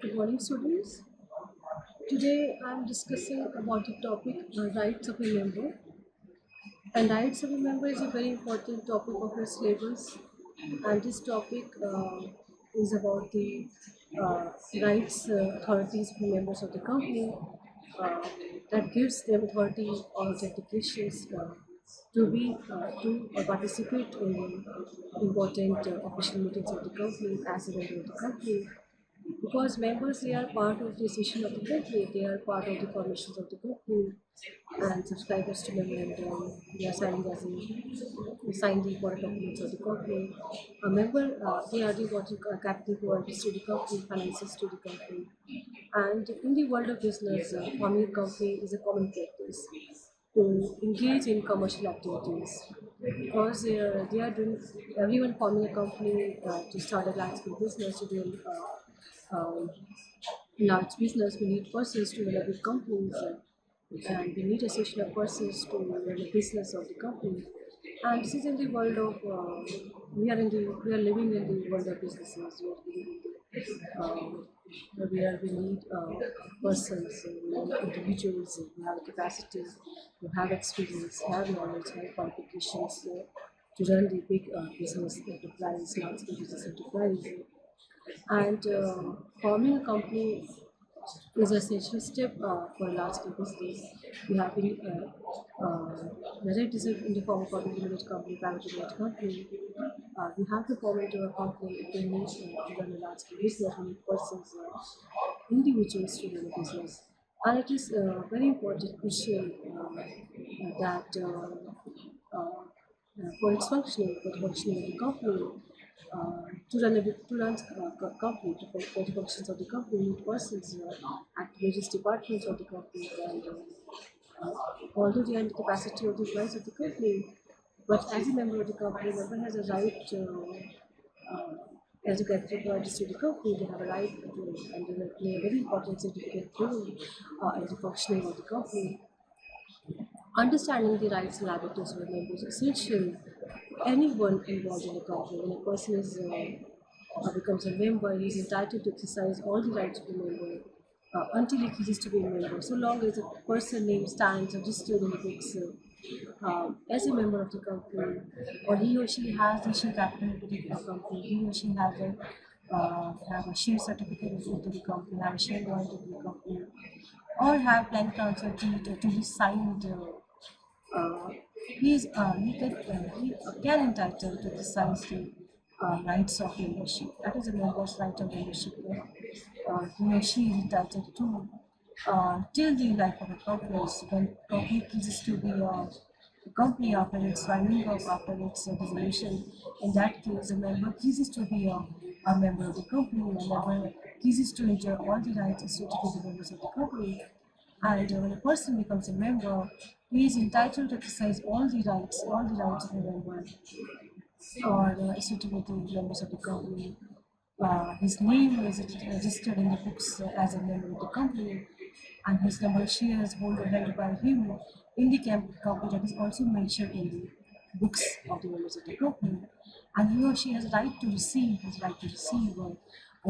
Good morning, students. Today I am discussing about the topic rights of a member. And rights of a member is a very important topic of our syllabus. And this topic is about the rights authorities of the members of the company uh, that gives them authority or dedications to participate in the important official meetings of the company as a member of the company, because members, they are part of the decision of the company, they are part of the formations of the company, and subscribers to memorandum, they are signing as a sign the important documents of the company. A member, they are the what capital providers to the company, finances to the company. And in the world of business, forming a company is a common practice to engage in commercial activities, because they are doing, everyone forming a company to start a large scale business, to do large business. We need persons to run a big companies, and we need a session of persons to run a business of the company. And this is in the world of we are living in the world of businesses. We are living in the, where we need persons, individuals who have capacity, who have experience, have knowledge, have qualifications to run the big business enterprise, large scale business enterprise. And forming a company is an essential step for a large scale business. We have been whether it is in the form of a limited company, private limited company, we have to form into a company if we need to run a large scale business. We need persons, individuals to run a business. And it is very important, crucial that for its functioning, for the functioning of the company, to run company, for the functions of the company, we need persons at various departments of the company, and although they are in the capacity of the employees of the company, but as a member of the company, member has a right as a capital providers to the company, they have a right to, and they will play a very important significant role in the functioning of the company. Understanding the rights and liabilities of a member is essential for anyone involved in a company. When a person is becomes a member, he is entitled to exercise all the rights of a member until he ceases to be a member. So long as a person name stands registered in the books as a member of the company, or he or she has the share capital into the company, he or she has have a share certificate into the company, have a share warrant into the company, or have blank transfer deed to be signed. Uh, he can entitled to exercise the rights of membership. That is a member's right of membership. He or she is entitled to till the life of the company. When company ceases to be a company after its signing off, after its dissolution, in that case, a member ceases to be a member of the company. A member ceases to enjoy all the rights associated with the members of the company. And when a person becomes a member, he is entitled to exercise all the rights of a member or associated with the members of the company. His name is registered in the books as a member of the company, and his number of shares held by him in the company, that is also mentioned in the books of the members of the company. And he or she has right to receive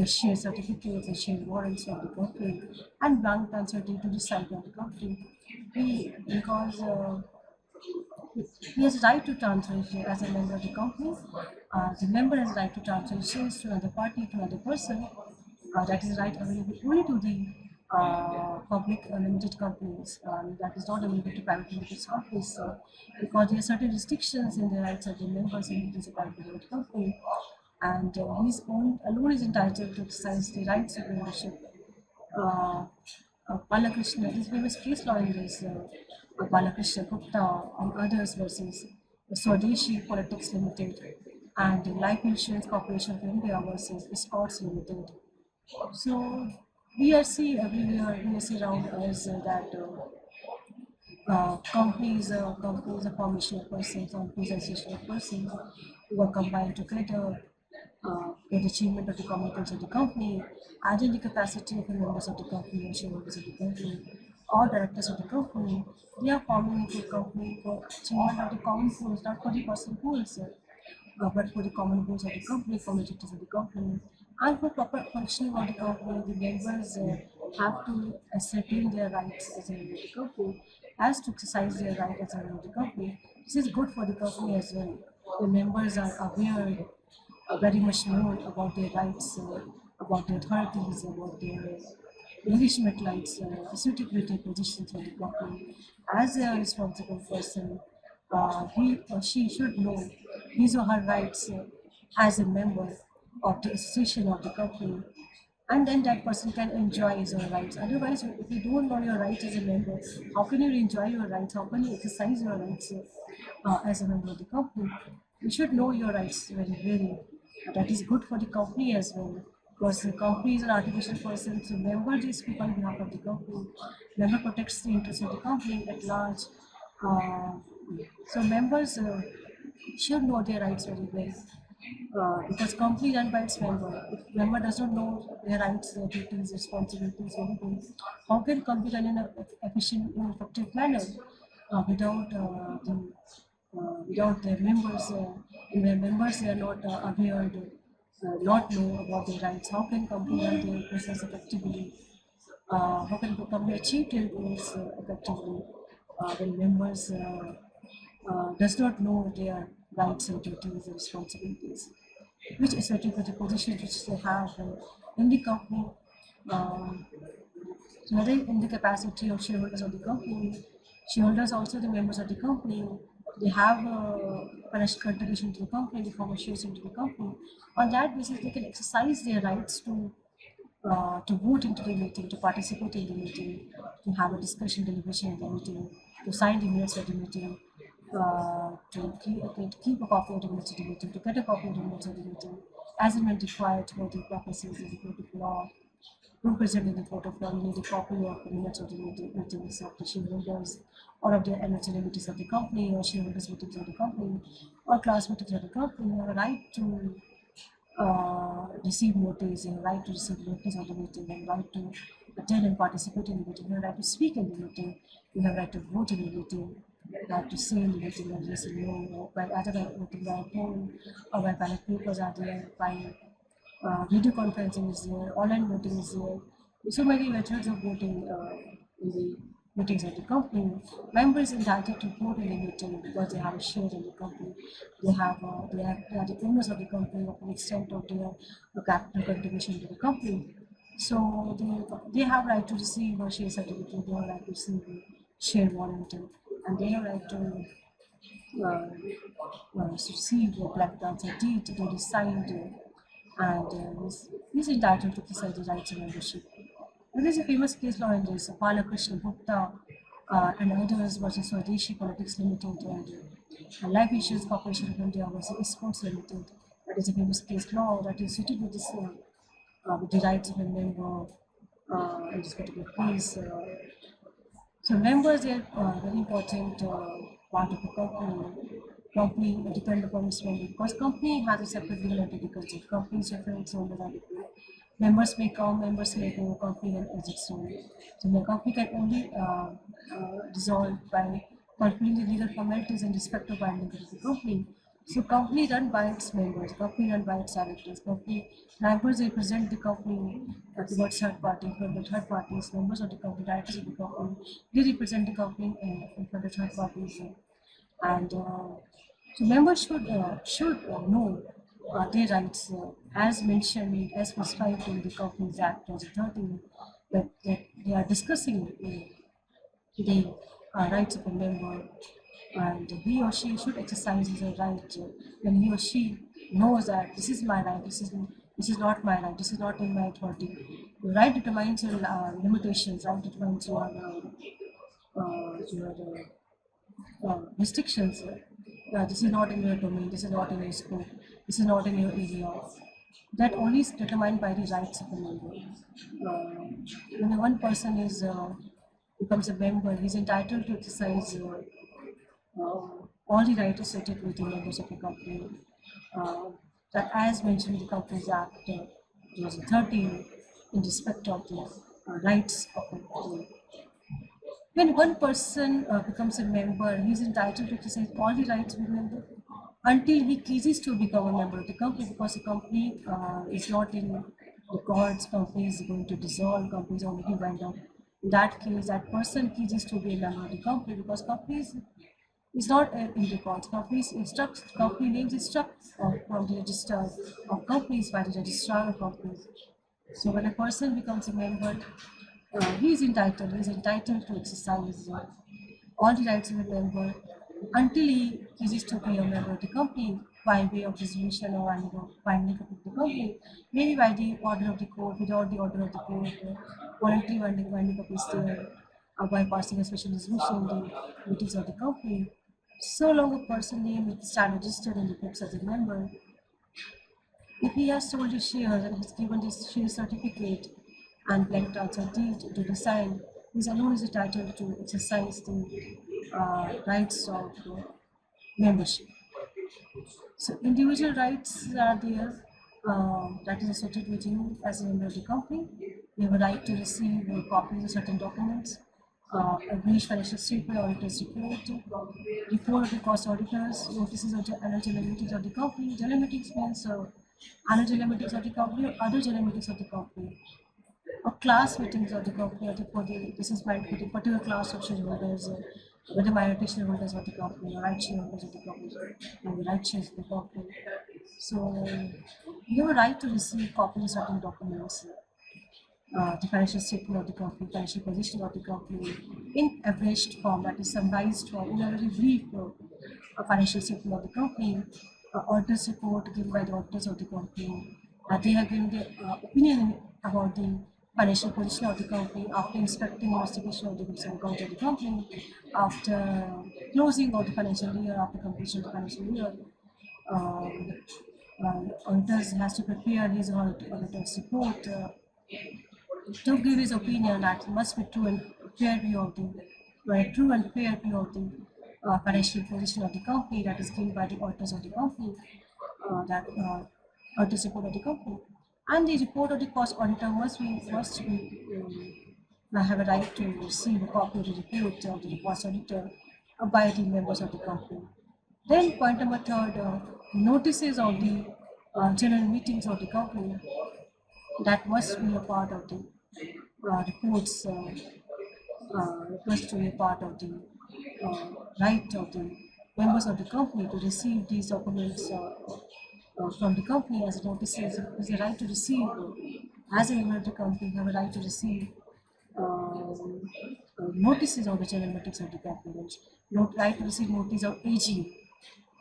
share certificates and share warrants of the company and blank transfer deed to the site of the company. Because he has right to transfer share as a member of the company. The member has right to transfer shares to another party, to another person. That is right available only to the public limited companies. That is not available to private limited companies, because there are certain restrictions in the rights of the members in the private limited company, and alone is entitled to exercise the rights of membership. uh, Balakrishna, this famous case law in this, Balakrishna Gupta and others versus Swadeshi Politics Limited and Life Insurance Corporation of India versus Escorts Limited. So we are see everywhere, we see around us that companies are formation of persons, companies are association of persons who are combined together for the achievement of the common goals of the company, either in the capacity of the members of the company or shareholders of the company or directors of the company. They are forming into a company for achievement of the common goals, not for the personal goals, but for the common goals of the company, common objectives of the company. And for proper functioning of the company, the members have to ascertain their rights as a member of the company, has to exercise their right as a member of the company. This is good for the company as well. The members are aware, very much more about their rights, about their authorities, about their legitimate rights, suitability positions of the company. As a responsible person, he or she should know his or her rights as a member of the association of the company, and then that person can enjoy his own rights. Otherwise, if you don't know your rights as a member, how can you enjoy your rights? How can you exercise your rights as a member of the company? You should know your rights very well. That is good for the company as well, because the company is an artificial person. So member they speak on behalf of the company. Member protects the interests of the company at large. Uh, so members should know their rights very well, because company run by its member. If member does not know their rights, their duties, responsibilities very well, how can company run in an efficient and effective manner without their members? If their members are not aware, not know about their rights, how can company run their business effectively? How can the company achieve their goals effectively when members does not know their rights and duties and responsibilities, which is certain for the positions which they have in the company, um, whether in the capacity of shareholders of the company, shareholders also the members of the company, they have a financial contribution to the company, the form of shares into the company. On that basis, they can exercise their rights to vote into the meeting, to participate in the meeting, to have a discussion, deliberation in the meeting, to sign the minutes of the meeting, to keep a copy of the minutes of the meeting, to get a copy of the minutes of the meeting, as and when required for the purposes of the court of law. To present in the court of law, you need a copy of the minutes of the meetings of the shareholders, or of the annual general meetings of the company, or shareholders meetings of the company, or class meetings of the company. You have a right to receive notice, you have right to receive notice of the meeting, you have right to attend and participate in the meeting, you have right to speak in the meeting, you have right to vote in the meeting, you have to say in the meeting and yes and no, by either by voting by poll or by ballot papers are there, by video conferencing is there, online voting is there. So many methods of voting in the meetings of the company. Members entitled to vote in the meeting because they have a share in the company. They are the owners of the company of the extent of their capital contribution to the company. So they have right to receive a share certificate, they have right to receive a share warrant, and they have right to receive a black dance deed to decide, and he's entitled to exercise the rights of membership. There is a famous case law in this, Balakrishna Gupta and others versus Swadeshi Politics Limited and Life Insurance Corporation of India versus Sports Limited. That is a famous case law that is suited with the rights of a member in this particular case. So members are very important part of the company. Company depend upon its member because company has a separate legal entity concept. Company is different, its owners are different. Members may come, members may go. Company has its own. So the company can only dissolve by fulfilling the legal formalities in respect of binding of the company. So company run by its members, company run by its directors, company members represent the company towards third party, from the third parties, members of the company, directors of the company, they represent the company in front of third parties. And so members should know their rights as mentioned, as prescribed in the Companies Act 2013, that they are discussing the rights of a member, and he or she should exercise his right when he or she knows that this is my right, this is not my right, this is not in my authority. The right determines your limitations, right determines your restrictions. This is not in your domain, this is not in your scope, this is not in your area. That only is determined by the rights of a member. When one person is becomes a member, he's entitled to exercise all the rights associated with the members of the company. Uh, that, as mentioned in the Companies Act 2013, in respect of the rights of a company. When one person becomes a member, he is entitled to exercise all the rights of a member. until he ceases to become a member of the company, because the company is not in records, company is going to dissolve, company is already went up. In that case, that person ceases to be a member of the company, because company is not in records. Company names is struck from the register of companies by the registrar of companies. So when a person becomes a member, he is entitled to exercise all the rights of a member until he ceases to be a member of the company by way of dissolution or winding up of the company, maybe by the order of the court, without the order of the court, voluntary winding up is there, by passing a special resolution in the meetings of the company. So long a person name is stand registered in the books as a member, if he has sold his shares and has given his share certificate and blank transfer deed to the sign, he is alone is entitled to exercise the rights of membership. So individual rights are there, that is associated with you as a member of the company. You have a right to receive copies of certain documents, a brief financial statement, auditor's report of the cost auditors, notices of the annual general meetings of the company. General meetings means annual general meetings of the company or other general meetings of the company, or class meetings of the company, or this is meant for the particular class of shareholders, whether minority shareholders of the company or right shareholders of the company, and the right shares of the company. So you have a right to receive copies of certain documents, the financial statement of the company, financial position of the company in abridged form, that is summarized form, in a very brief financial statement of the company, auditors report given by the auditors of the company. They have given their opinion about the financial position of the company after inspecting investigation of the books and accounts of the company, after closing of the financial year, after completion of the financial year. Um, Auditors has to prepare his or her auditor's report to give his opinion that must be true and fair view of the true and fair view of the financial position of the company, that is given by the auditors of the company, that auditors report of the company, and the report of the cost auditor must have a right to receive a copy of the report of the cost auditor by the members of the company. Then point number third, notices of the general meetings of the company that must be a part of the reports, must be a part of the right of the members of the company to receive these documents from the company as notices. Is a right to receive, as a member of the company, have a right to receive notices of the general meetings of the company, right to receive notice of AGM,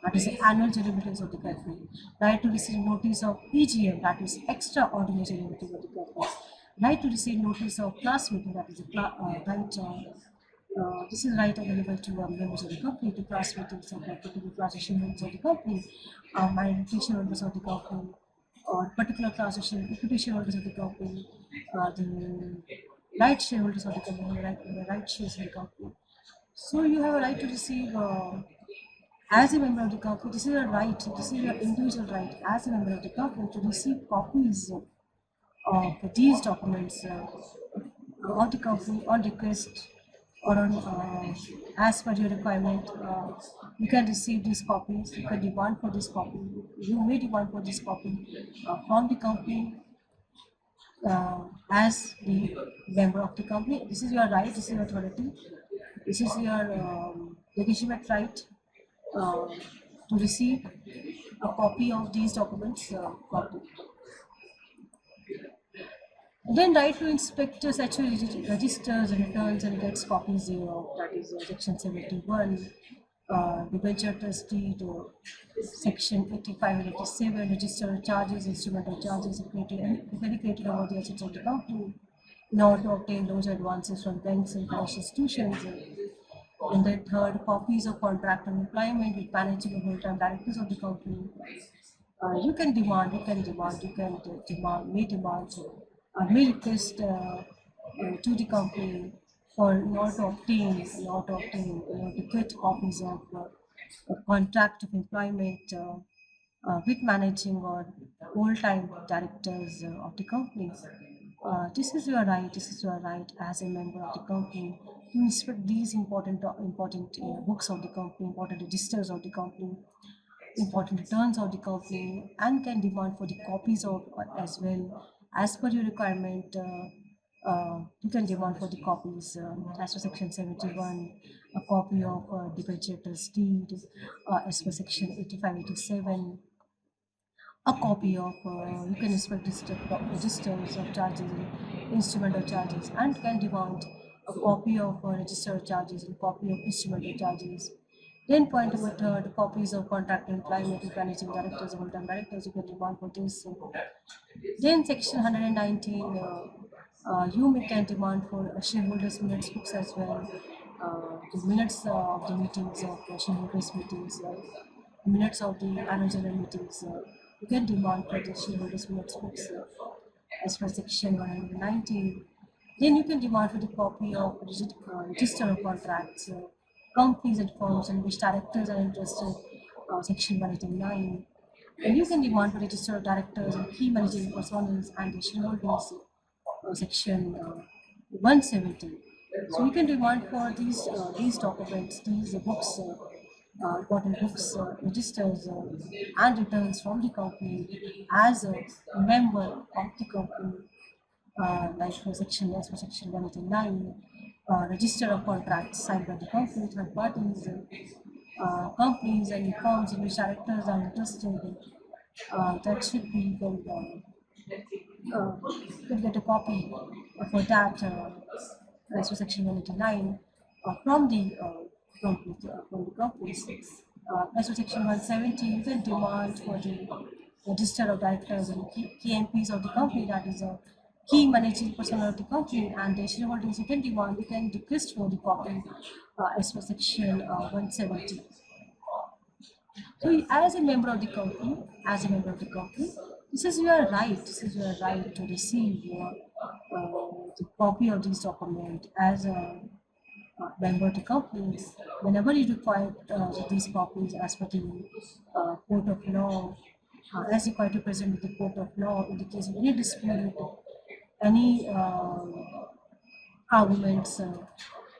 that is the annual general meetings of the company, right to receive notice of EGM, that is extraordinary general meeting of the company, right to receive notice of class meeting, that is a right. This is right available to members of the company, to class meetings of the particular class of shareholders of the company, minority shareholders of the company, or particular class of equity shareholders of the company, the right shareholders of the company, the right shares in the company. So you have a right to receive, as a member of the company, this is a right, this is your individual right as a member of the company to receive copies of these documents of the company on request or on, as per your requirement. You can receive these copies, you can demand for this copy, you may demand for this copy from the company as the member of the company. This is your right, this is your authority, this is your legitimate right uh, to receive a copy of these documents. Then right to inspect such registers and returns and gets copies thereof, that is section 71, debenture trustee to section 85 and 87, register charges, instrumental charges created and created over the assets of the company in order to obtain those advances from banks and financial institutions. And then third, copies of contract of employment with managing and full-time directors of the company. You can demand, may demand, may request to the company for in order to obtain, to get copies of a contract of employment with managing or full-time directors of the company. This is your right. This is your right as a member of the company to inspect these important books of the company, important registers of the company, important returns of the company, and can demand for the copies of as well as per your requirement. You can demand for the copies as per section 71, a copy of debenture's deed as per section 85-87, a copy of you can inspect registers of charges and instrument of charges, and can demand a copy of register of charges and copy of instrument of charges. Then point number third, copies of contract employment with managing directors and full-time directors, you can demand for this. Then section 119, you can demand for shareholders minutes books as well. The minutes of the meetings of shareholders meetings, minutes of the annual general meetings. You can demand for the shareholders minutes books as per section 119. Then you can demand for the copy of register of contracts, companies and firms in which directors are interested, section 189. And you can demand for register of directors and key managing personnel and the shareholders, section 170. So you can demand for these documents, these books, important books, registers, and returns from the company as a member of the company, like for section as for section 189, register of contracts signed by the company, third parties, companies and firms in which directors are interested. That should be you can get a copy for that as for section 189 from the companies. As for section 170, you can demand for the register of directors and key MPs of the company, that is a key managing personnel of the company, and the shareholders you can demand, you can request for the copy as per section 170. So as a member of the company, this is your right. This is your right to receive the copy of this document as a member of the company. Whenever you require these copies as per the court of law, as required to present with the court of law in the case of any dispute, any arguments,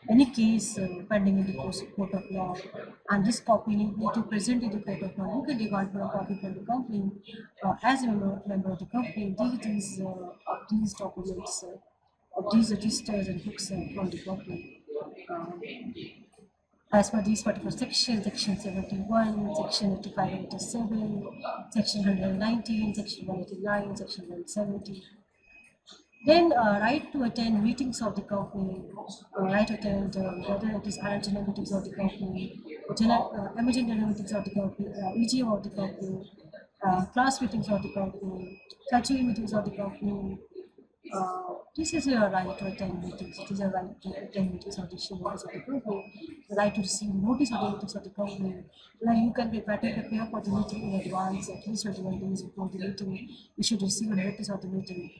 any case pending in the court of law, and this copy need to present in the court of law. You can demand for a copy from the company as a member of the company. These documents, of these registers and books from the company. As per these particular sections, section 71, section 85, 87, section 119, section 189, section 170. Then right to attend meetings of the company, right to attend whether it is annual general meetings of the company, emergent general meetings of the company, EGM of the company, class meetings of the company, statutory meetings of the company. This is your right to attend meetings. It is your right to attend meetings of the shareholders of the company, the right to receive notice of the meetings of the company. Now you can be better prepare for the meeting in advance, at least 21 days before the meeting. You should receive a notice of the meeting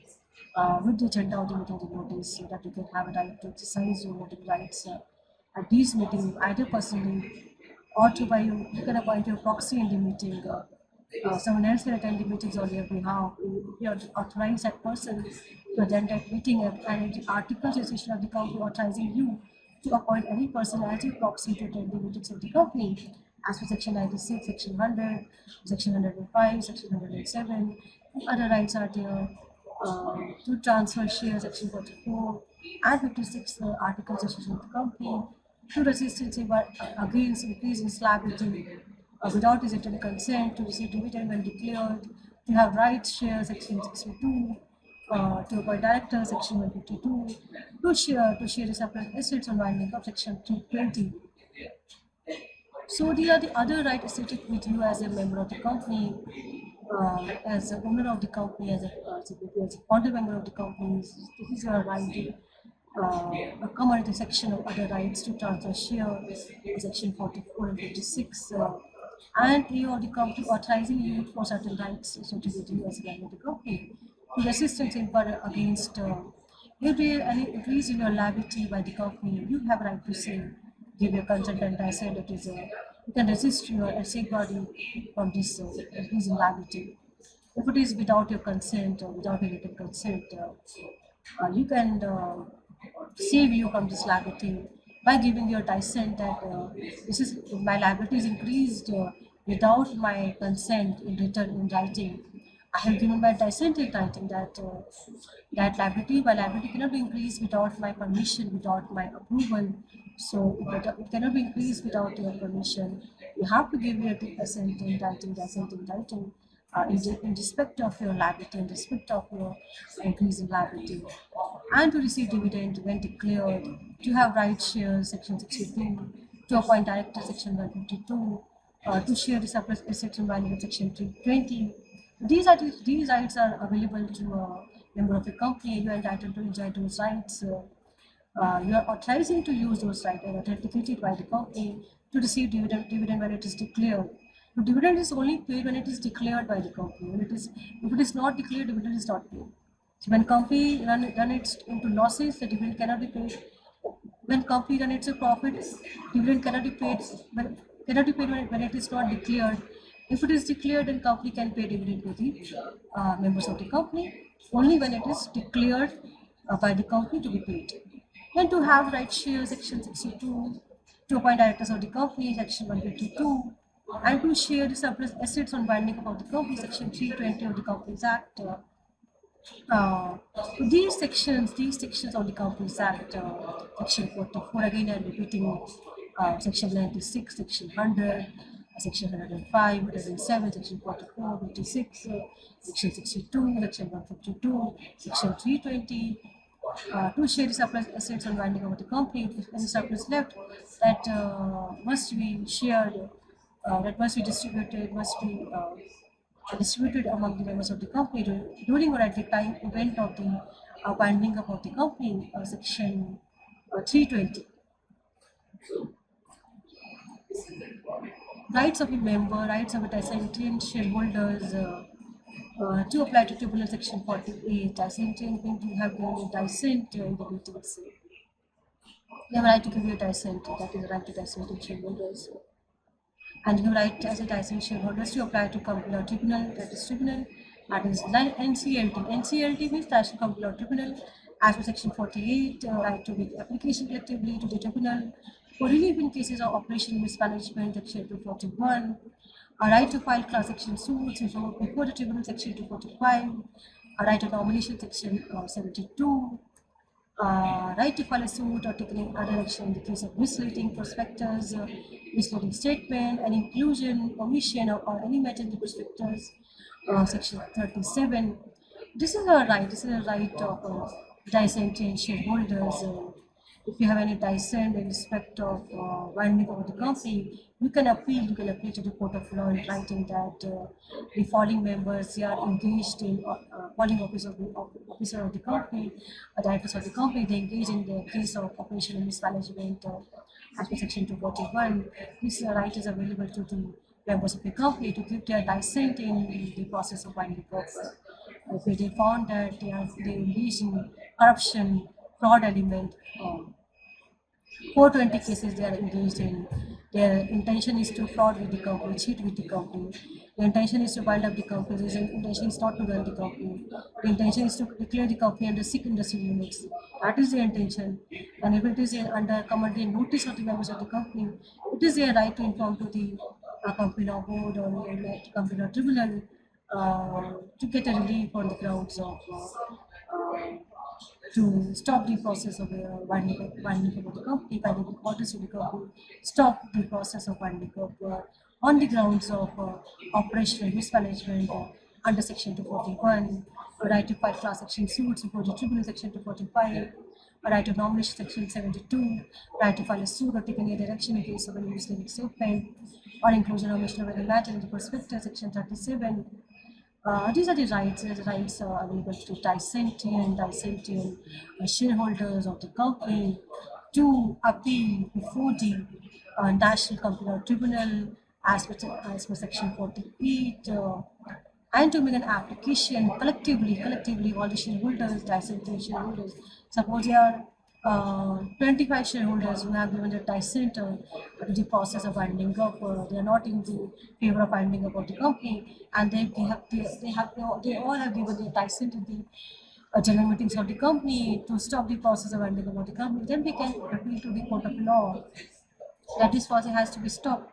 with the agenda of the meeting notice, so that you can have a right to exercise your voting rights at these meetings, either personally or to by you can appoint your proxy in the meeting. Someone else will attend the meetings on your behalf. You authorize that person to attend that meeting, and the articles association of the company authorizing you to appoint any person as your proxy to attend the meetings of the company. As for section 96, section 100, section 105, section 107, other rights are there. To transfer shares, section 44, and 56 articles association of the company, to resist against increase in liability without his written consent, to receive dividend when declared, to have rights share, section 62, to appoint director, section 152, to share the surplus assets on winding up, section 320. So these are the other rights associated with you as a member of the company, as a owner of the company, as a founder member of the company. This is your right to come under the section of other rights to transfer shares, section 44 and 56, and you or the company authorizing you for certain rights associated with you as a member of the company. To resistance in against if there any increase in your liability by the company, you have right to say, give your consent, and I said it is you can resist your safeguarding from this increase in liability. If it is without your consent or without your written consent, you can save you from this liability by giving your dissent that this is my liability is increased without my consent in written in writing. I have given my dissent in writing that that liability, my liability cannot be increased without my permission, without my approval. So it cannot be increased without your permission. You have to give your assent in writing, dissent in writing, in respect of your liability, in respect of your increase in liability, and to receive dividend when declared, to have right shares, section 62, to appoint director, section 152, to share the surplus assets and value, section 320. These rights are available to a member of the company. You are entitled to enjoy those rights. You are authorizing to use those rights and authenticated by the company to receive dividend when it is declared. The dividend is only paid when it is declared by the company. If it is not declared, dividend is not paid. So when company run it into losses, the dividend cannot be paid. When company run its profits, dividend cannot be paid when it is not declared. If it is declared, then company can pay dividend to the members of the company only when it is declared by the company to be paid. Then to have right share, section 62, to appoint directors of the company, section 152, and to share the surplus assets on binding of the company, section 320 of the Companies Act. Uh, these sections of the Companies Act, section 44, again I'm repeating, section 96, section 100, section 105, 107, section 44, 56, section 62, section 152, section 320, to share the surplus assets on winding over the company. If any surplus left, that must be shared, that must be distributed, distributed among the members of the company during or at the time event of the winding up of the company, section 320. Rights of a member, rights of a dissenting shareholders, to apply to Tribunal Section 48, dissenting means you have given a dissent in the meetings. You have a right to give your dissent, that is the right to dissent in shareholders. And you have right as a dissent shareholders to apply to Company Law Tribunal, that is NCLT. NCLT means National Company Law Tribunal, as per Section 48, right to make application collectively to the tribunal for relief in cases of operation mismanagement, Section 241, a right to file class action suits before the tribunal, Section 245, a right to nomination, Section 72, right to file a suit or take any other action in the case of misleading prospectus, misleading statement, and inclusion, omission, or any matter in the prospectus, section 37. This is a right. This is a right of dissenting shareholders. If you have any dissent in respect of winding over the company, you can appeal. You can appeal to the court of law in writing that the following members, they are engaged in following officer of the company, directors of the company, they engage in the case of operational mismanagement as per section 241. This right is available to the members of the company to give their dissent in the process of winding up. If they found that they engage in corruption, fraud element. 420 cases they are engaged in. Their intention is to fraud with the company, cheat with the company. The intention is to build up the company. The intention is not to run the company. The intention is to declare the company under sick industrial units. That is the intention. And if it is under commanding notice of the members of the company, it is their right to inform to the company law board or company law tribunal to get a relief on the grounds of to stop the process of winding up the company, by the orders of the company, stop the process of winding up on the grounds of operational mismanagement under Section 241, a right to file class action suits before the tribunal, Section 245, a right of nomination, Section 72, right to file a suit or take any other action in case of any misleading statement or inclusion or omission of any matter in the prospectus, Section 37. These are the rights. The rights available to dissenting shareholders of the company to appeal before the National Company Law Tribunal as per Section 48, and to make an application collectively, all the shareholders, dissenting shareholders. Suppose there are 25 shareholders who have given their dissent to the process of winding up. They are not in the favor of winding up of the company, and they all have given their dissent to the general meetings of the company to stop the process of winding up of the company. Then we can appeal to the court of law that this process has to be stopped.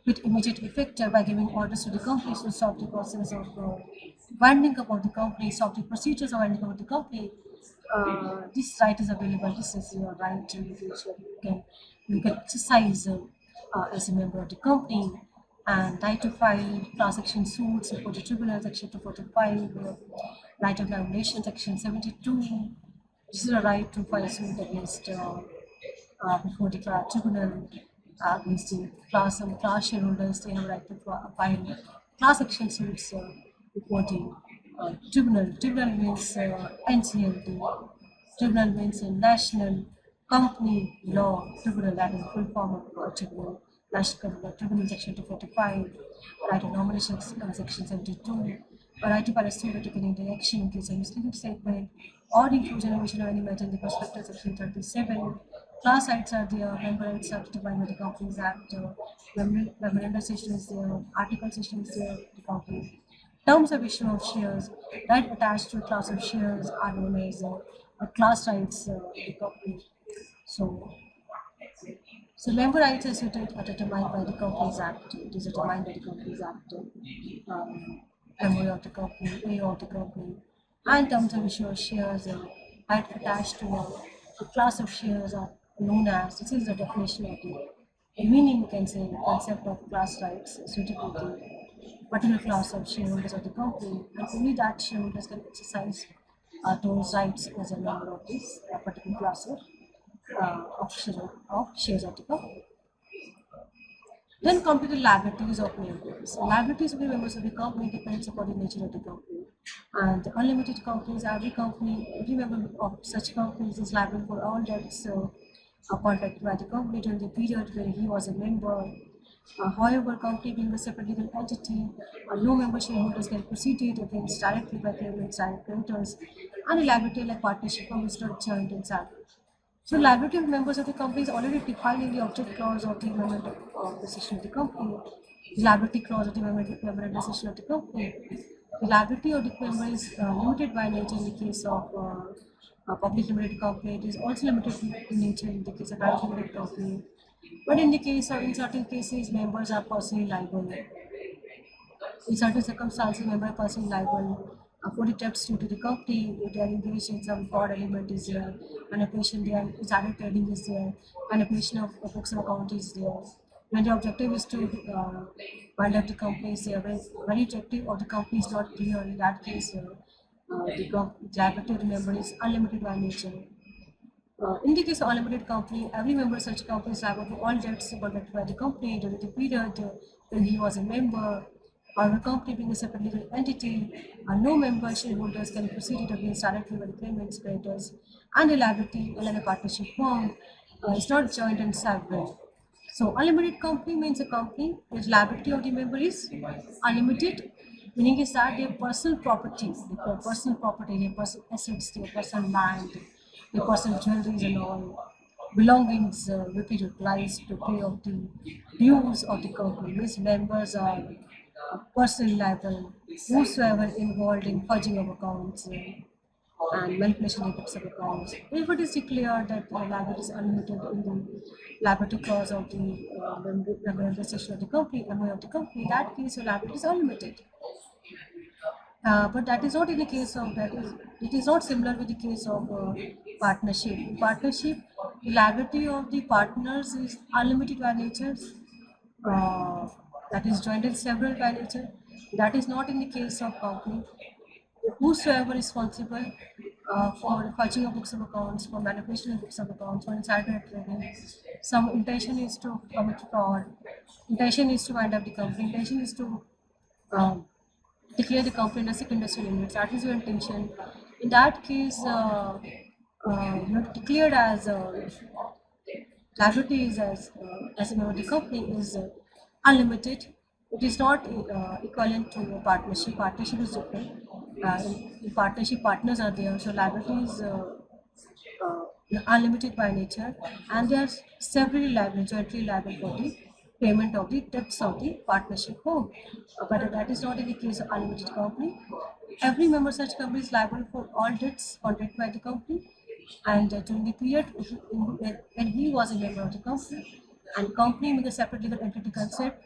with immediate effect by giving orders to the companies to stop the process of winding up of the company, stop the procedures of winding up of the company. This right is available. This is your right in which you can exercise as a member of the company, and right to file class action suits before the tribunal, section 245, right of nomination, section 72. This is a right to file a suit against before the tribunal against the class shareholders. They have a right to file class action suits before the tribunal. Tribunal means NCLT. Tribunal means a National Company Law Tribunal, that is the full form of tribunal. National Company Tribunal, section 245, right of nomination, section 72, a right to file a suit or take any action in case of misleading statement or inclusion or omission of any matter in the prospectus, section 37. Class rights are there, member rights are defined by the Companies Act, memorandum session is there, article session is there, the company. Terms of issue of shares, right attached to a class of shares are known as a class rights of the company. So, so member rights are determined by the Companies Act. It is determined by the Companies Act. MOA of the company, A of the company, and terms of issue of shares right attached to a class of shares are known as. This is the definition of the meaning, you can say, the concept of class rights suitable to particular class of shareholders of the company, and only that shareholders can exercise those rights as a member of this particular class of shares of the company. Then come to the liabilities of members. Liabilities of the members of the company depends upon the nature of the company. And the unlimited companies, every member of such companies is liable for all debts contracted by the company during the period when he was a member. However, company being a separate legal entity, no member shareholders can proceed it against directly by claimants and creditors, and a liability like partnership firm is not joint and several. So liability of members of the company is already defined in the object clause of the memorandum of decision of the company. The liability clause of the memorandum decision of the company. The liability of the member is limited by nature in the case of a public limited company. It is also limited in nature in the case of private limited company. But in certain cases, members are personally liable. In certain circumstances, member person liable for the debts due to the company if they are engaged in some fraud element is there, manipulation there, insider trading is there, manipulation of books and account is there. When the objective is to wind up the company is there, when the objective of the company is not clear, in that case, the liability of the member is unlimited by nature. In the case of unlimited company, every member of such company is liable for all debts contracted by the company during the period when he was a member. However, company being a separate legal entity, no member shareholders can proceed it against directly by the claimants, creditors, and a liability like a partnership form is not joint and several. So, unlimited company means a company whose liability of the member is unlimited, meaning is that their personal property, their personal property, their personal assets, their personal land, their personal jewelries and all belongings will be utilized to pay off the dues of the company. Means members are personally liable, whosoever involved in fudging of accounts and manipulation of books of accounts. If it is declared that liability is unlimited in the liability clause of the memorandum section of the company, MOA of the company, in that case your liability is unlimited. But that is not in the case of that is it is not similar with the case of partnership. In partnership, the liability of the partners is unlimited by nature. Uh, that is joint and several by nature. That is not in the case of company. Whosoever is responsible for fudging of books of accounts, for manipulation of books of accounts, for insider trading, some intention is to commit fraud, intention is to wind up the company, intention is to um, declare the company in a sick industrial limits. That is your intention. In that case, you're declared as liability is as a member of the company is unlimited. It is not equivalent to a partnership. Partnership is different. In partnership, partners are there, so liability is unlimited by nature, and they are severally liable, jointly liable for the payment of the debts of the partnership home. But that is not in the case of unlimited company. Every member of such company is liable for all debts contracted by the company, and during the period when he was a member of the company, and company with a separate legal entity concept,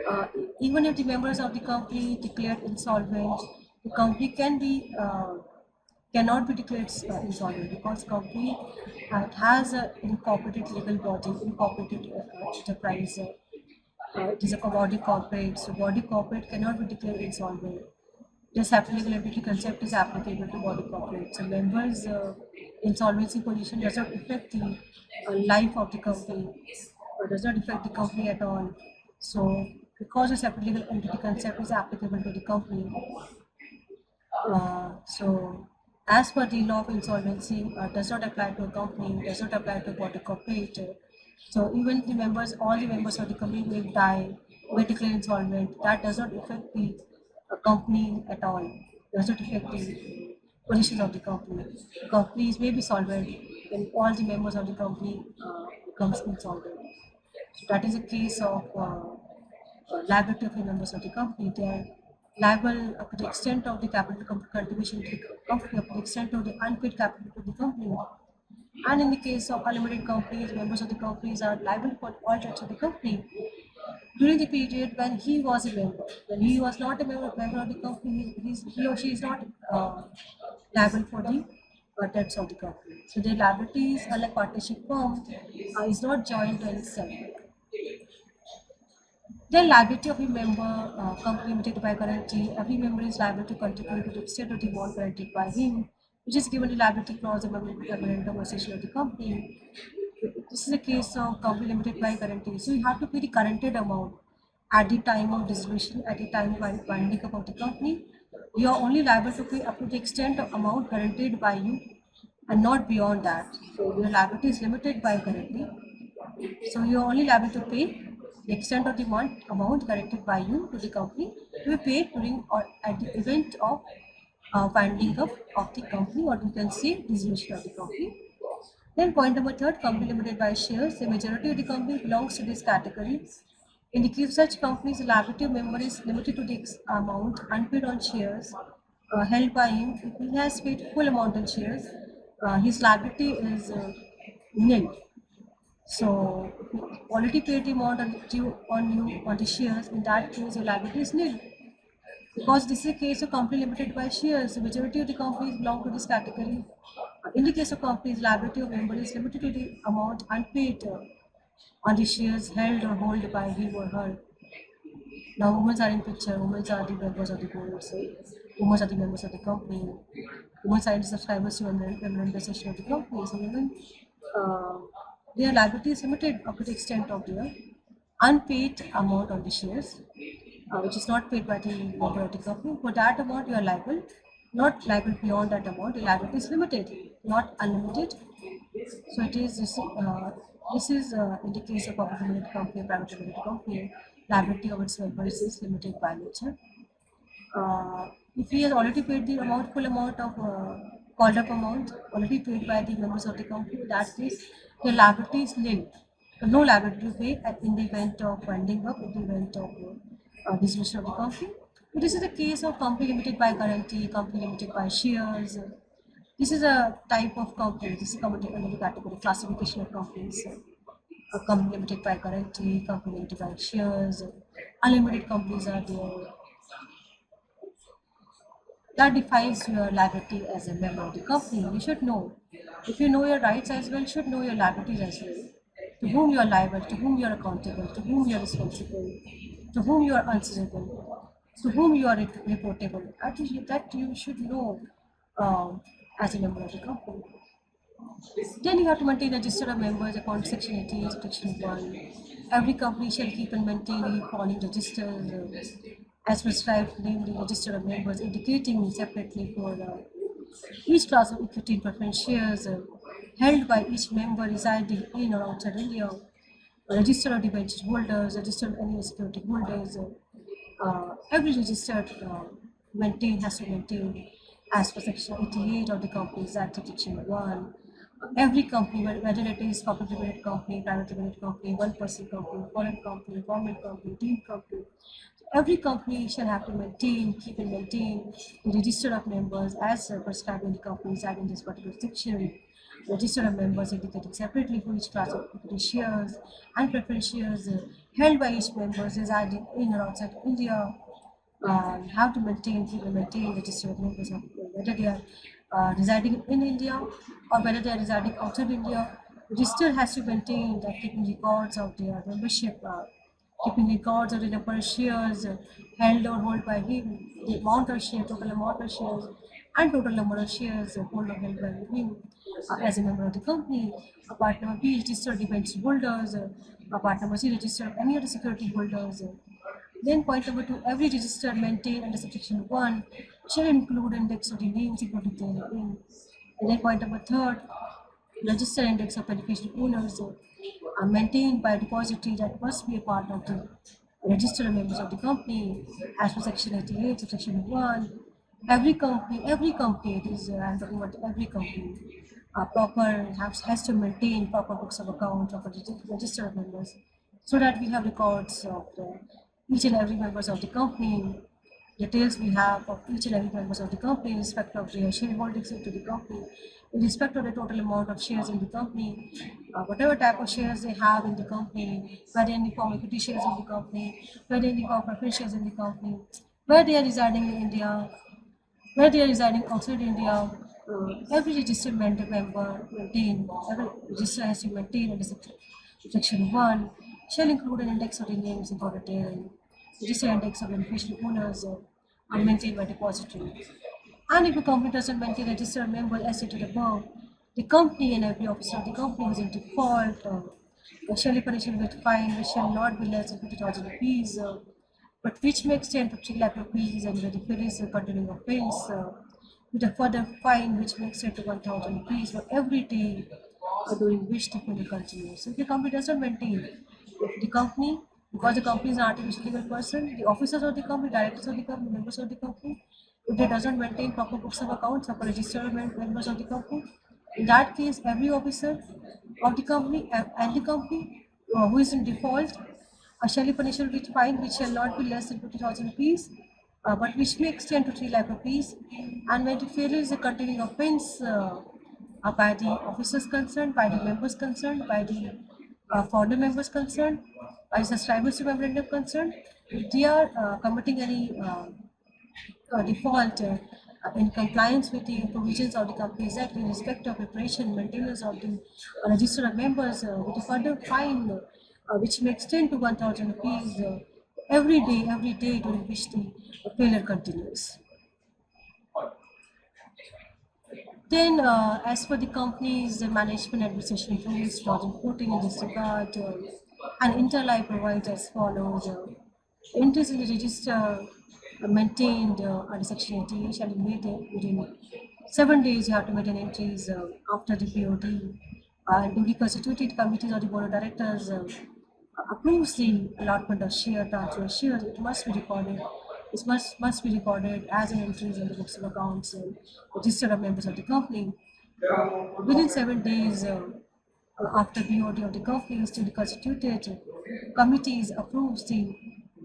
Uh, Even if the members of the company declared insolvent, the company cannot be declared insolvent because company it has an incorporated legal body, incorporated enterprise. It is a body corporate, so body corporate cannot be declared insolvent. This applicability concept is applicable to body corporate. So members' insolvency position does not affect the life of the company or does not affect the company at all. So because this applicable entity concept is applicable to the company, so as per the law of insolvency does not apply to a company, does not apply to a body corporate. So even the members, all the members of the company may die, may declare insolvent. That does not affect the company at all. Does not affect the positions of the company. Companies may be solvent when all the members of the company becomes insolvent. So that is a case of liability of the members of the company. They are liable up to the extent of the capital contribution to the company, up to the extent of the unpaid capital to the company. And in the case of unlimited companies, members of the companies are liable for all debts of the company during the period when he was a member. When he was not a member of the company, he or she is not liable for the debts of the company. So their liabilities, unlike partnership firm, is not joint and separate. The liability of a member company limited by guarantee. Every member is liable to contribute to the extent of the amount guaranteed by him, which is given the liability clause of a memorandum of association of the company. This is a case of company limited by guarantee. So you have to pay the guaranteed amount at the time of dissolution, at the time of winding up of the company. You are only liable to pay up to the extent of amount guaranteed by you and not beyond that. So your liability is limited by guarantee. So you are only liable to pay the extent of the amount collected by you to the company to be paid during or at the event of winding up of the company, or you can say dissolution of the company. Then point number third, company limited by shares. The majority of the company belongs to this category. In the case of such companies, the liability of member is limited to the amount unpaid on shares held by him. If he has paid full amount on shares, his liability is nil. So if you already paid the amount due on you on the shares, in that case your liability is nil. Because this is a case of company limited by shares, the majority of the companies belong to this category. In the case of companies, liability of member is limited to the amount unpaid on the shares held or held by him or her. Now, women are in picture. Women are the members of the board. So, women are the members of the company. Women are the subscribers to a member session of the company. So, women, uh, their liability is limited up to the extent of their unpaid amount on the shares, which is not paid by the member of the company. For that amount, you are liable. Not liable beyond that amount. The liability is limited, not unlimited. So it is this is in the case of public limited company, private limited company, liability of its members is limited by nature. If he has already paid the amount, full amount of called up amount already paid by the members of the company, in that case, the liability is nil. So no liability to pay in the event of winding up, in the event of dissolution of the company. So this is the case of company limited by guarantee, company limited by shares. This is a type of company. This is covered under the category classification of companies. A company limited by guarantee, company limited by shares, unlimited companies are there. That defines your liability as a member of the company. You should know. If you know your rights as well, you should know your liabilities as well. To whom you are liable, to whom you are accountable, to whom you are responsible, to whom you are answerable, to whom you are reportable. That you should know as a member of the company. Then you have to maintain a register of members according to Section 88, Section 1. Every company shall keep and maintain the following registers as prescribed, namely register of members, indicating separately for each class of equity and preference shares held by each member residing in or outside India, a register of debenture holders, register of any security holders. Every registered maintain has to maintain as per section 88 of the Companies Act section 1. Every company, whether it is public limited company, private limited company, one person company, foreign company, government company, team company, so every company shall have to keep and maintain the register of members as prescribed in the Companies Act in this particular section. Register of members indicating separately for each class of equity shares and preference shares held by each member residing in or outside India, have to maintain registered members of whether they are residing in India or whether they are residing outside India. Register has to maintain that keeping records of their membership, keeping records of the number of shares held or held by him, the amount of shares, total amount of shares, and total number of shares held or held by him as a member of the company. A part number B, register debenture holders. A part number C, register any other security holders. Then point number two, every register maintained under subsection 1 shall include index of the names included therein. And then point number third, register index of beneficial owners are maintained by a depository that must be a part of the registered members of the company as per section 88, subsection 1. Every company, it is, I'm talking about every company, has to maintain proper books of accounts of registered members so that we have records of each and every members of the company, details we have of each and every members of the company in respect of their shareholdings into the company, in respect of the total amount of shares in the company, whatever type of shares they have in the company, whether any form equity shares in the company, whether any form preference shares in the company, where they are residing in India, where they are residing outside India. Every registered member maintain, every register has to maintain under section 1 shall include an index of the names included therein. Register index of beneficial owners are maintained by depository. And if a company doesn't maintain registered member as stated above, the company and every officer of the company is in default, shall be punished with fine which shall not be less than 50,000 rupees, but which may extend to 3 lakh rupees and where if it is a continuing offense, with a further fine which may extend to 1,000 rupees for every day during which the payment continues. So if the company doesn't maintain, if the company, because the company is an artificial legal person, the officers of the company, directors of the company, members of the company, if they doesn't maintain proper books of accounts of registered members of the company, in that case, every officer of the company and the company who is in default shall be punished with fine which shall not be less than 50,000 rupees, but which may extend to 3 lakh rupees. And when the failure is a continuing offense by the officers concerned, by the members concerned, by the founder members concerned, by subscribers to memorandum concerned, if they are committing any default in compliance with the provisions of the Companies Act in respect of preparation and maintenance of the register of members with a further fine which may extend to 1,000 rupees every day during which the failure continues. Then, as per the company's management administration rules 2014 in this regard, an Interlife provides as follows. Entries in the register maintained under Section 88 shall be made within 7 days. You have to make an entries after the POD. Duly constituted committees of the board of directors approves the allotment of share transfer of shares. It must be recorded. It must be recorded as an entries in the books of accounts register of members of the company. Within 7 days after BOD of the company is duly constituted, committees approves the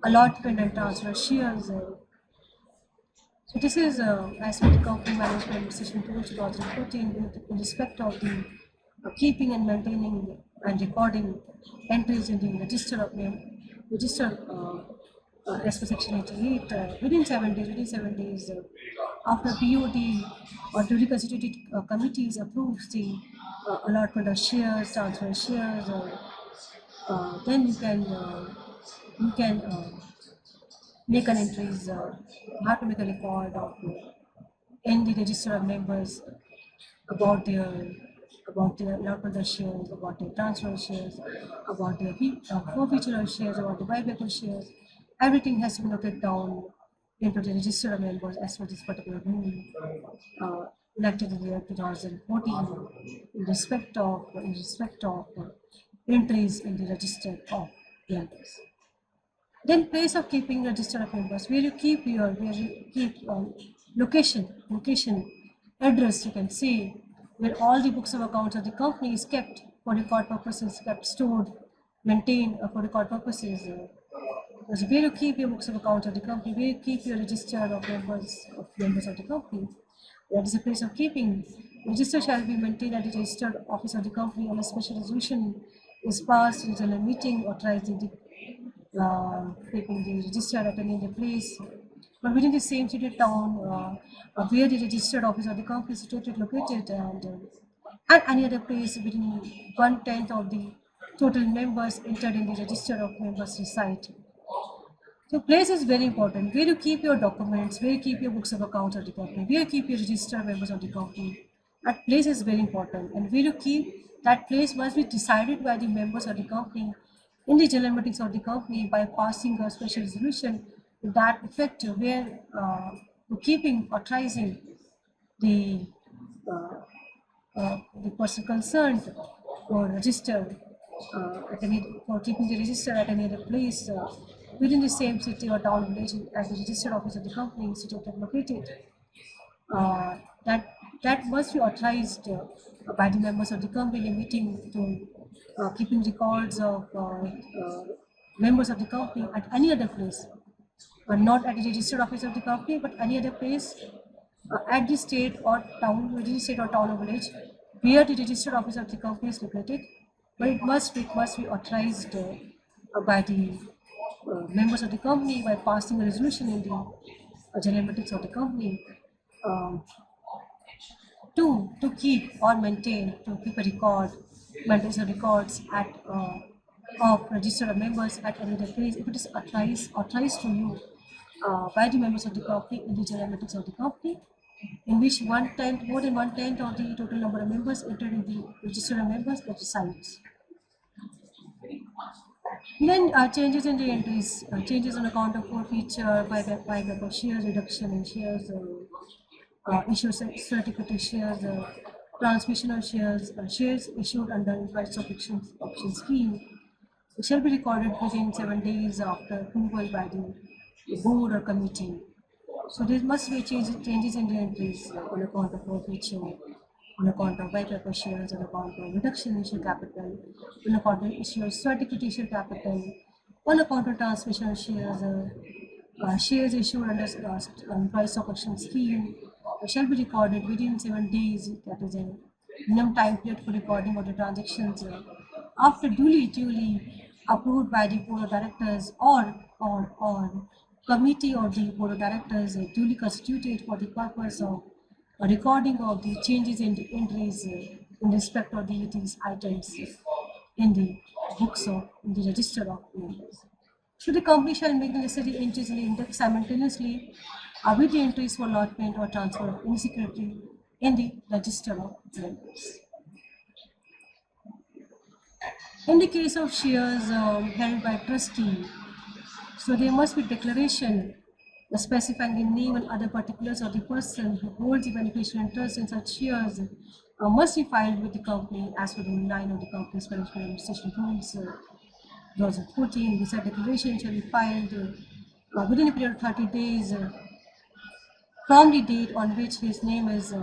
allotment and transfer of shares. So this is as per the company management administration rules 2014 with respect of the keeping and maintaining and recording entries in the register as per section 88 within 7 days after BOD or duly constituted committees approves the allotment of shares, transfer of shares, then you can make an entries, you have to make a record of in the register of members about their allotment of shares, about their transfer of shares, about their forfeiture of shares, about the buyback of shares. Everything has to be noted down into the register of members as per this particular rule enacted in the year 2014 in respect of entries in the register of members. Then place of keeping register of members, where you keep location, address, you can see, where all the books of accounts of the company is kept for record purposes, kept stored, maintained for record purposes. Because where you keep your books of accounts of the company, where you keep your register of members of the company, that is a place of keeping. Register shall be maintained at the registered office of the company unless special resolution is passed in a meeting authorizing the keeping the register at any other place. But within the same city or town where the registered office of the company is situated located, and any other place within 1/10 of the total members entered in the register of members reside. So place is very important. Where you keep your documents, where you keep your books of accounts of the company, where you keep your registered members of the company. That place is very important. And where you keep that place must be decided by the members of the company in the general meetings of the company by passing a special resolution to that effect where keeping authorizing the the person concerned for register at any for keeping the register at any other place within the same city or town village as the registered office of the company is situated located. Uh, that that must be authorized by the members of the company meeting to keeping records of members of the company at any other place, not at the registered office of the company, but any other place at the state or town, within the state or town or village, where the registered office of the company is located, but it must be authorized by the members of the company by passing a resolution in the general meetings of the company um, to keep or maintain to keep a record, maintain the records at of registered members at any other place if it is authorized to you by the members of the company in the general meetings of the company, in which more than 1/10 of the total number of members entered in the registered members that resides. Then changes in the entries, changes on account of forfeiture, buyback of shares, reduction in shares, issue certificate shares, transmission of shares, shares issued under price of option scheme shall be recorded within 7 days after approval by the board or committee. So there must be changes in the entries on account of forfeiture, on account of buyback of shares, on account of reduction in issue capital, on account of issue of certificate issue capital, on account of transmission of shares, shares issued under price of action scheme shall be recorded within 7 days. That is a minimum time period for recording of the transactions after duly approved by the board of directors or committee or the board of directors duly constituted for the purpose of recording of the changes in the entries in respect of these items in the books of in the register of members. So the company shall make the necessary entries in the index simultaneously with the entries for allotment or transfer of any security in the register of members. In the case of shares held by trustee, so there must be declaration specifying the name and other particulars of the person who holds the beneficial interest in such shares must be filed with the company as per the 9 of the company's management administration rules 2014. The said declaration shall be filed within a period of 30 days from the date on which his name is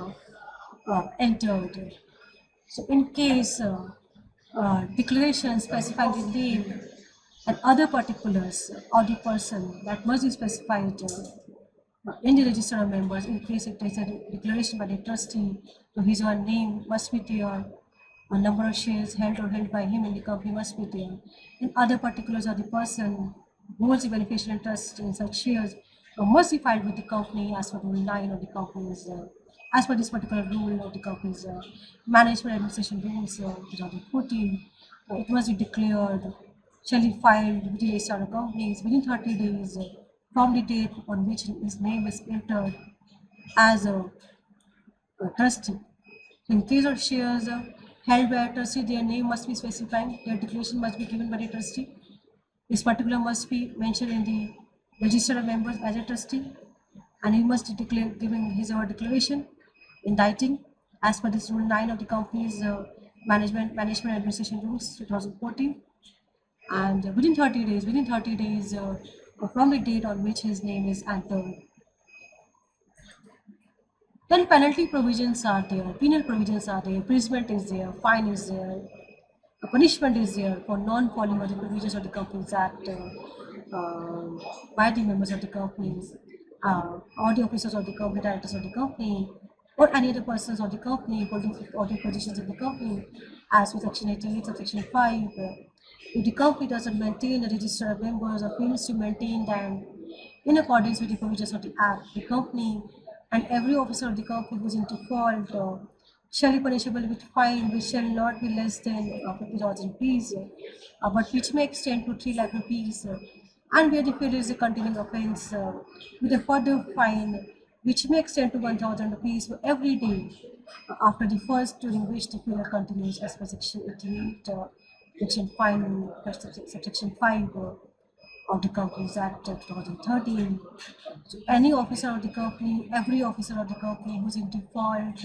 entered. So in case declaration specifying the name and other particulars of the person that must be specified in the register of members, in case if there is a declaration by the trustee to his or her name must be there, a number of shares held or held by him in the company must be there, and other particulars of the person who holds the beneficial interest in such shares must be filed with the company as per Rule 9 of the company's, as per this particular rule of the company's management administration rules 2014. It must be declared, shall be filed with the register of companies within 30 days from the date on which his name is entered as a trustee. In case of shares held by a trustee, their name must be specified, their declaration must be given by the trustee. This particular must be mentioned in the register of members as a trustee, and he must declare giving his or her declaration in writing as per this rule 9 of the company's management administration rules 2014, and within 30 days from the date on which his name is entered. Then penalty provisions are there, penal provisions are there, imprisonment is there, fine is there, a punishment is there for non-following of the provisions of the Companies Act by the members of the company, or the officers of the company, directors of the company, or any other persons of the company holding positions in the company, as with Section 88, Subsection 5. If the company doesn't maintain the register of members or fails to maintain them in accordance with the provisions of the Act, the company and every officer of the company who is in default shall be punishable with fine which shall not be less than 50,000 rupees, but which may extend to 3 lakh rupees, and where the failure is a continuing offence, with a further fine which may extend to 1,000 rupees for every day after the first during which the failure continues as per section 88, section 5, subsection 5 of the Companies Act 2013. So any officer of the company, every officer of the company who's in default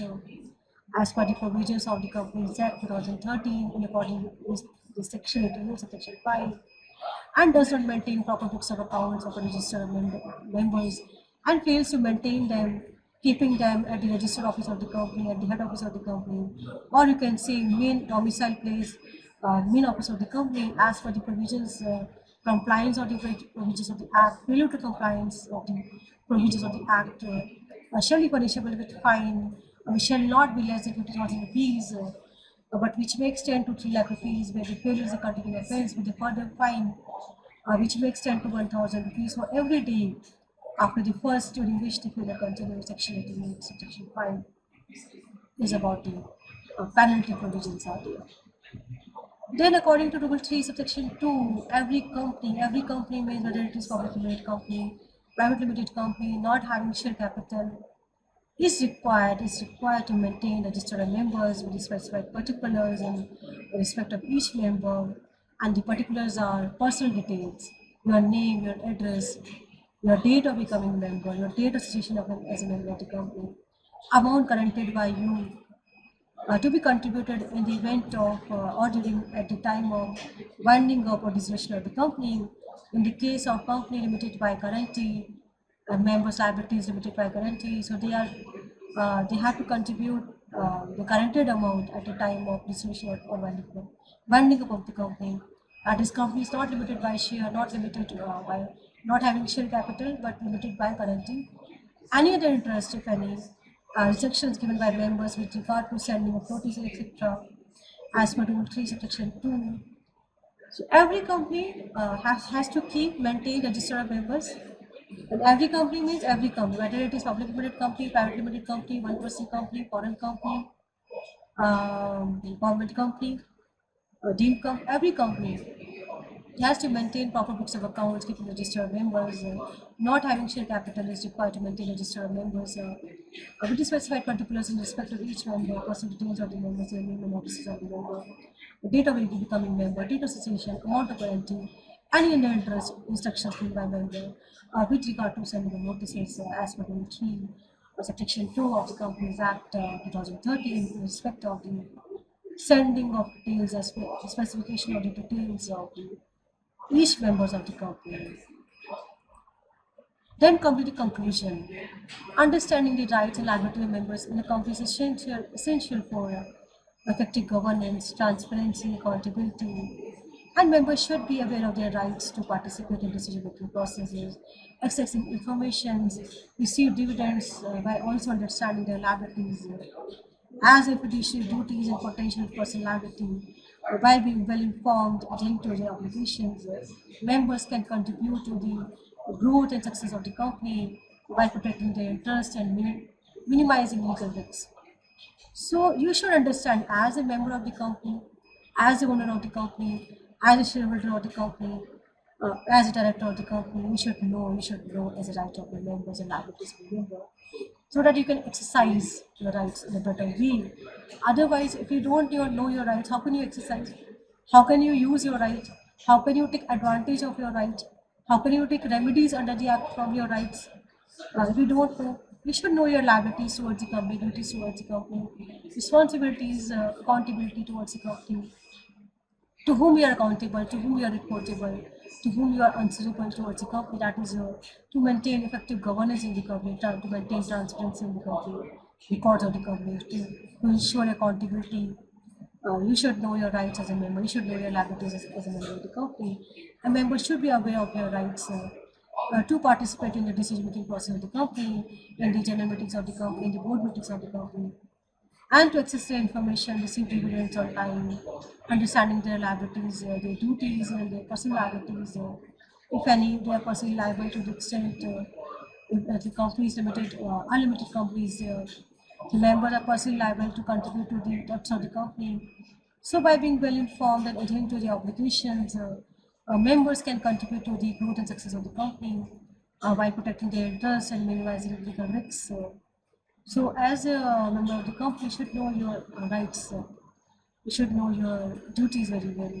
as per the provisions of the Companies Act 2013 in accordance with the section 88, section 5, and does not maintain proper books of accounts of a register of members and fails to maintain them, keeping them at the registered office of the company, at the head office of the company, or you can say main domicile place, main office of the company, as per the provisions, compliance of the provisions of the Act, failure to compliance of the provisions of the Act, shall be punishable with fine, shall not be less than 50,000 rupees. But which may extend to 3 lakh rupees where the failure is a continuing offence with a further fine which may extend to 1,000 rupees for every day after the first during which the failure continues. Section 88, section 5 is about the penalty provisions are there. Then according to Rule 3, subsection 2, every company means whether it is public limited company, private limited company, not having share capital, is required to maintain register of members with the specified particulars in respect of each member, and the particulars are personal details, your name, your address, your date of becoming member, your date of association as a member of the company, amount guaranteed by you to be contributed in the event of or during at the time of winding up or dissolution of the company. In the case of company limited by guarantee, members liabilities limited by guarantee, so they have to contribute the guaranteed amount at the time of dissolution or winding up of the company. That is, company is not limited by share, not limited by not having share capital, but limited by guarantee. Any other interest, if any, restrictions given by members with regard to sending of notices, etc., as per Rule 3, Section 2. So every company has to keep maintain register of members. And every company means every company, whether it is public limited company, private limited company, one person company, foreign company, government company, deemed company, every company. It has to maintain proper books of accounts, keeping register of members, not having share capital is required to maintain register of members, with the specified particulars in respect of each member, personal details of the members, their name and notices of the member, the date of becoming member, date of association, amount of guarantee, any other interest instructions given by member, with regard to sending the notices as per Rule 3, Section 2 of the Companies Act 2013 in respect of the sending of details as specification of the details of the each members of the company. Then come to the conclusion. Understanding the rights and liability of members in the company is essential for effective governance, transparency, accountability, and members should be aware of their rights to participate in decision-making processes, accessing information, receive dividends by also understanding their liabilities as a fiduciary duties and potential personal liability. By being well informed, adhering to their obligations, members can contribute to the growth and success of the company by protecting their interests and minimizing legal risks. So you should understand as a member of the company, as the owner of the company, as a shareholder of the company, as a director of the company, you should know as a right of your members and liabilities of the member so that you can exercise your rights in a better way. Otherwise, if you don't even know your rights, how can you exercise? How can you use your right? How can you take advantage of your right? How can you take remedies under the act from your rights? If you don't know, you should know your liabilities towards the company, duties towards the company, responsibilities, accountability towards the company, to whom you are accountable, to whom you are reportable, to whom you are answerable towards the company. That is to maintain effective governance in the company, to maintain transparency in the company, records of the company, to ensure accountability. You should know your rights as a member. You should know your liabilities as a member of the company. A member should be aware of your rights to participate in the decision-making process of the company, in the general meetings of the company, in the board meetings of the company, and to access their information, receive dividends on time, understanding their liabilities, their duties, and their personal liabilities. If any, they are personally liable to the extent if the company is limited, unlimited companies, the members are personally liable to contribute to the debts of the company. So, by being well informed and adhering to the obligations, members can contribute to the growth and success of the company by protecting their interests and minimizing legal risks. So, as a member of the company, you should know your rights. You should know your duties very well.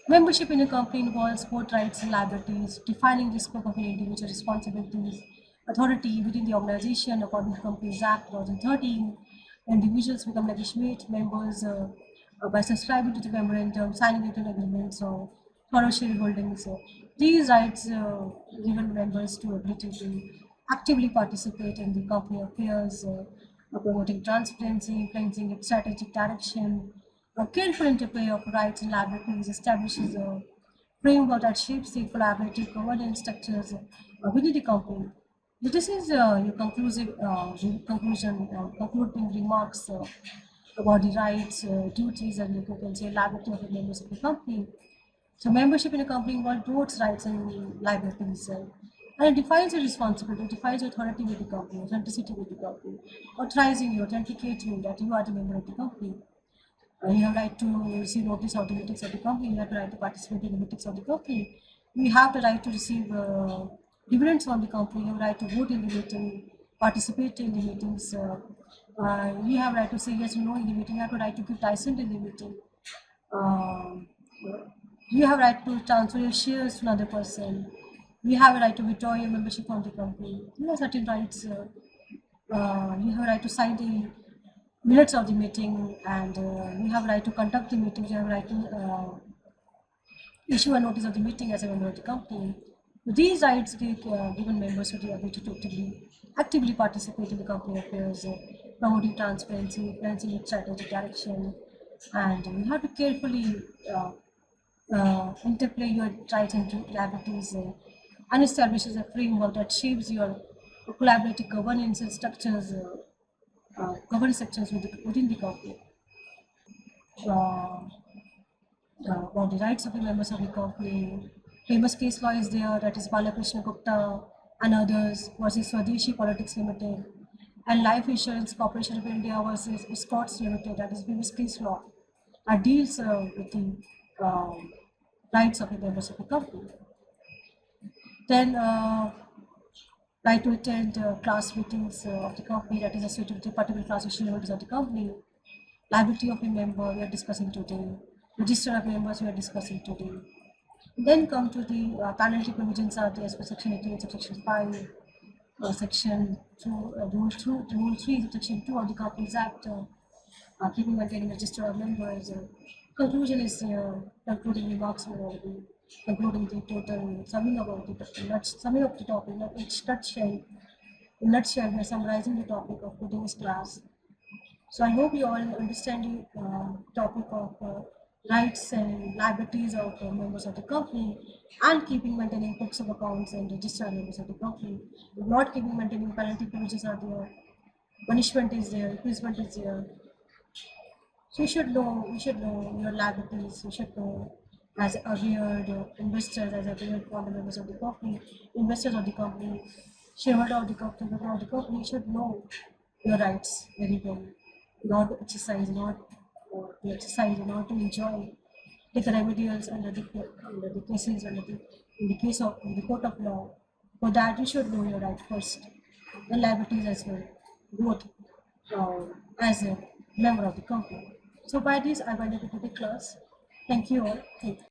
Membership in a company involves both rights and liabilities, defining the scope of an individual responsibilities, authority within the organization according to Companies Act 2013. Individuals become legitimate members by subscribing to the memorandum, signing written agreements, or follow shareholdings. These rights given members to ability to actively participate in the company affairs, promoting transparency, influencing its strategic direction. A careful interplay of rights and liabilities establishes a framework that shapes the collaborative governance structures within the company. So this is your concluding remarks about the rights, duties, and you can say liability of the members of the company. So membership in a company involves both rights and liabilities. And it defines your responsibility, it defines your authority with the company, authenticity with the company, authorizing you, authenticating you that you are the member of the company. You have right to receive notice of the meetings of the company. You have the right to participate in the meetings of the company. You have the right to receive dividends from the company. You have right to vote in the meeting, participate in the meetings. You have right to say yes or no in the meeting. You have the right to give dissent in the meeting. Um, you have right to transfer your shares to another person. You have a right to withdraw your membership from the company. You have certain rights. You have a right to sign the minutes of the meeting, and you have right to conduct the meeting. You have right to issue a notice of the meeting as a member of the company. These rights give given members with the ability to actively participate in the company affairs, promoting transparency, influencing its strategic direction, and you have to carefully interplay your rights and liabilities and establishes a framework that shapes your collaborative governance and structures, governance structures within the company. Uh, about the rights of the members of the company. Famous case law is there, that is Balakrishna Gupta and others versus Swadeshi Politics Limited, and Life Insurance Corporation of India versus Scots Limited, that is famous case law that deals with the rights of the members of the company. Then right to attend class meetings of the company that is associated with the particular class of shareholders of the company, liability of a member we are discussing today, register of members we are discussing today. Then come to the penalty provisions are there as per section 88, subsection 5, section 2, rule 3, section 2 of the Companies Act, keeping maintaining register of members. Conclusion is concluding remarks will be concluding the total summing about summing up the topic, not each nutshell, we are summarizing the topic of today's class. So I hope you all understand the topic of rights and liabilities of members of the company, and keeping maintaining books of accounts and register members of the company. If not keeping maintaining, penalty provisions are there, punishment is there, imprisonment is there. So you should know your liabilities. You should know as a weird investors, as a weird fund members of the company, investors of the company, shareholder of the company, member of the company. You should know your rights very well. Not to exercise, not to exercise, not to enjoy. Take the remedials under the cases, in the case of in the court of law. For that, you should know your right first, and liabilities as well, both uh, as a member of the company. So by this, I wind up the class. Thank you all. Thank you.